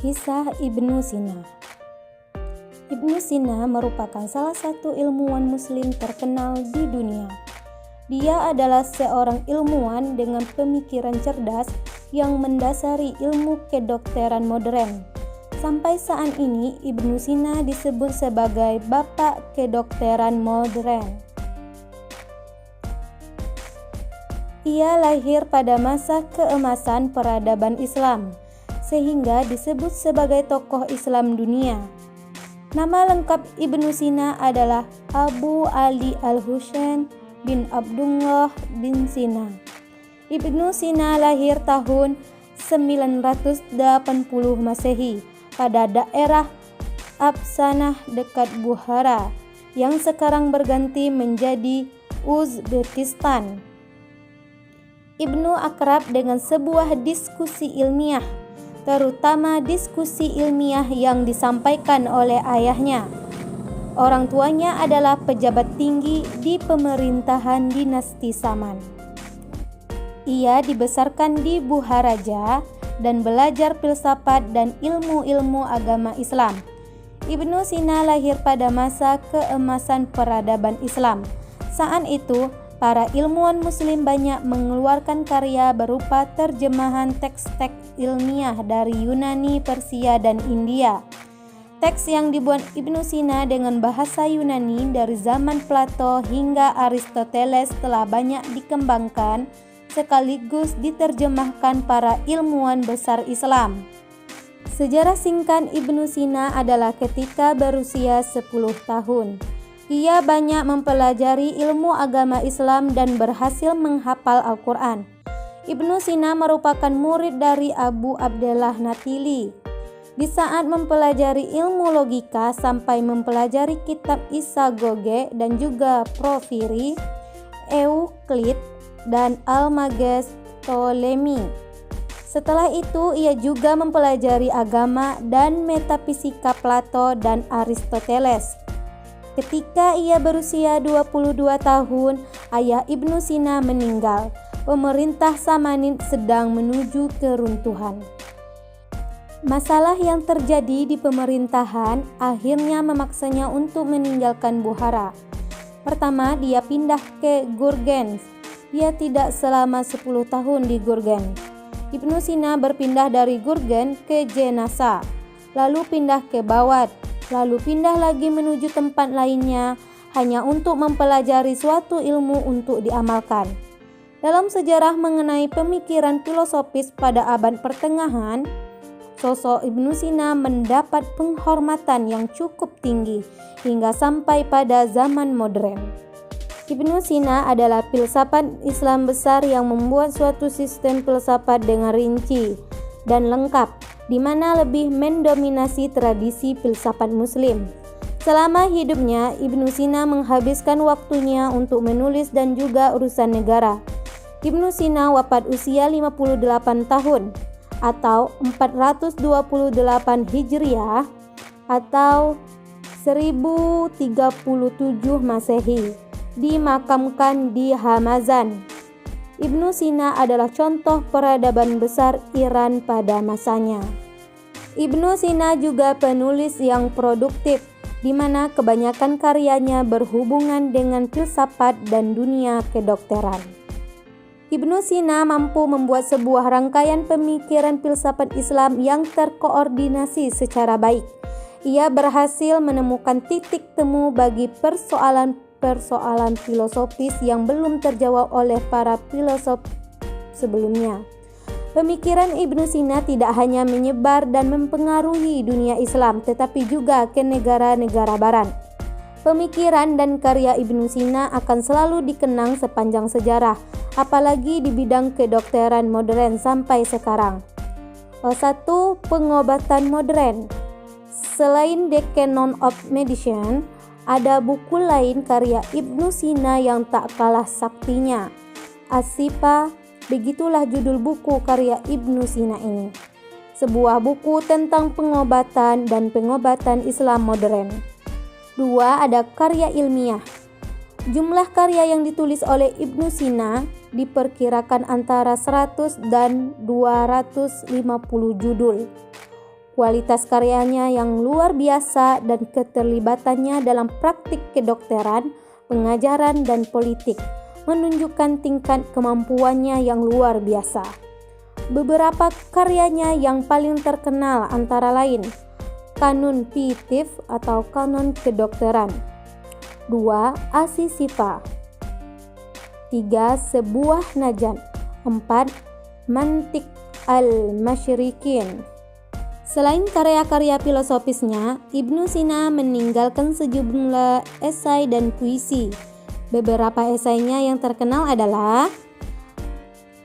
Kisah Ibnu Sina. Ibnu Sina merupakan salah satu ilmuwan muslim terkenal di dunia. Dia adalah seorang ilmuwan dengan pemikiran cerdas yang mendasari ilmu kedokteran modern. Sampai saat ini, Ibnu Sina disebut sebagai bapak kedokteran modern. Ia lahir pada masa keemasan peradaban Islam, sehingga disebut sebagai tokoh Islam dunia. Nama lengkap Ibnu Sina adalah Abu Ali Al-Husain bin Abdullah bin Sina. Ibnu Sina lahir tahun 980 Masehi pada daerah Absanah dekat Bukhara, yang sekarang berganti menjadi Uzbekistan. Ibnu akrab dengan sebuah diskusi ilmiah, terutama diskusi ilmiah yang disampaikan oleh ayahnya. Orang tuanya adalah pejabat tinggi di pemerintahan dinasti Saman. Ia dibesarkan di Bukharaja dan belajar filsafat dan ilmu-ilmu agama Islam. Ibnu Sina lahir pada masa keemasan peradaban Islam. Saat itu, para ilmuwan muslim banyak mengeluarkan karya berupa terjemahan teks-teks ilmiah dari Yunani, Persia, dan India. Teks yang dibuat Ibnu Sina dengan bahasa Yunani dari zaman Plato hingga Aristoteles telah banyak dikembangkan sekaligus diterjemahkan para ilmuwan besar Islam. Sejarah singkat Ibnu Sina adalah ketika berusia 10 tahun. Ia banyak mempelajari ilmu agama Islam dan berhasil menghafal Al-Quran. Ibnu Sina merupakan murid dari Abu Abdullah Natili. Di saat mempelajari ilmu logika sampai mempelajari kitab Isagoge dan juga Porfiri, Euclid, dan Almages Ptolemy. Setelah itu ia juga mempelajari agama dan metafisika Plato dan Aristoteles. Ketika ia berusia 22 tahun, ayah Ibnu Sina meninggal. Pemerintah Samanid sedang menuju keruntuhan. Masalah yang terjadi di pemerintahan akhirnya memaksanya untuk meninggalkan Bukhara. Pertama, dia pindah ke Gurgen. Dia tidak selama 10 tahun di Gurgen. Ibnu Sina berpindah dari Gurgen ke Jenasa, lalu pindah ke Bawat, lalu pindah lagi menuju tempat lainnya hanya untuk mempelajari suatu ilmu untuk diamalkan. Dalam sejarah mengenai pemikiran filosofis pada abad pertengahan, sosok Ibnu Sina mendapat penghormatan yang cukup tinggi hingga sampai pada zaman modern. Ibnu Sina adalah filsafat Islam besar yang membuat suatu sistem filsafat dengan rinci dan lengkap, di mana lebih mendominasi tradisi filsafat muslim. Selama hidupnya, Ibnu Sina menghabiskan waktunya untuk menulis dan juga urusan negara. Ibnu Sina wafat usia 58 tahun atau 428 Hijriah atau 1037 Masehi, dimakamkan di Hamazan. Ibnu Sina adalah contoh peradaban besar Iran pada masanya. Ibnu Sina juga penulis yang produktif, di mana kebanyakan karyanya berhubungan dengan filsafat dan dunia kedokteran. Ibnu Sina mampu membuat sebuah rangkaian pemikiran filsafat Islam yang terkoordinasi secara baik. Ia berhasil menemukan titik temu bagi persoalan filosofis yang belum terjawab oleh para filosof sebelumnya. Pemikiran Ibnu Sina tidak hanya menyebar dan mempengaruhi dunia Islam, tetapi juga ke negara-negara barat. Pemikiran dan karya Ibnu Sina akan selalu dikenang sepanjang sejarah, apalagi di bidang kedokteran modern sampai sekarang. 1. Pengobatan modern. Selain The Canon of Medicine, ada buku lain karya Ibnu Sina yang tak kalah saktinya. As-Sifa, begitulah judul buku karya Ibnu Sina ini. Sebuah buku tentang pengobatan dan pengobatan Islam modern. 2. Ada karya ilmiah. Jumlah karya yang ditulis oleh Ibnu Sina diperkirakan antara 100 dan 250 judul. Kualitas karyanya yang luar biasa dan keterlibatannya dalam praktik kedokteran, pengajaran, dan politik menunjukkan tingkat kemampuannya yang luar biasa. Beberapa karyanya yang paling terkenal antara lain Kanun Fitif atau Kanon Kedokteran, 2. Asisifa, 3. Sebuah Najan, 4. Mantik al-Masyrikin. Selain karya-karya filosofisnya, Ibnu Sina meninggalkan sejumlah esai dan puisi. Beberapa esainya yang terkenal adalah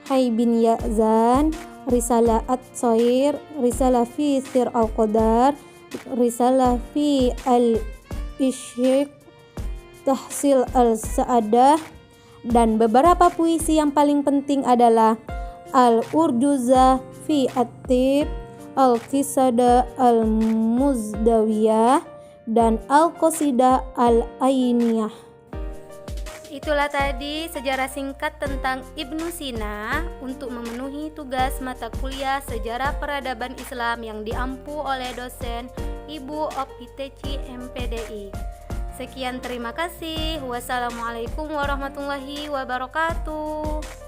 Hai bin Yazan, Risalah At-Tsair, Risalah fi Sir al-Qadar, Risalah fi al-Ishq, Tahsil al-Sa'adah, dan beberapa puisi yang paling penting adalah Al-Urjuzah fi At-Tib, Al-Qisada Al-Muzdawiyah, dan Al-Qasidah Al-Ainiyah. Itulah tadi sejarah singkat tentang Ibnu Sina untuk memenuhi tugas mata kuliah Sejarah Peradaban Islam yang diampu oleh dosen Ibu Opiteci MPDI. Sekian, terima kasih. Wassalamualaikum warahmatullahi wabarakatuh.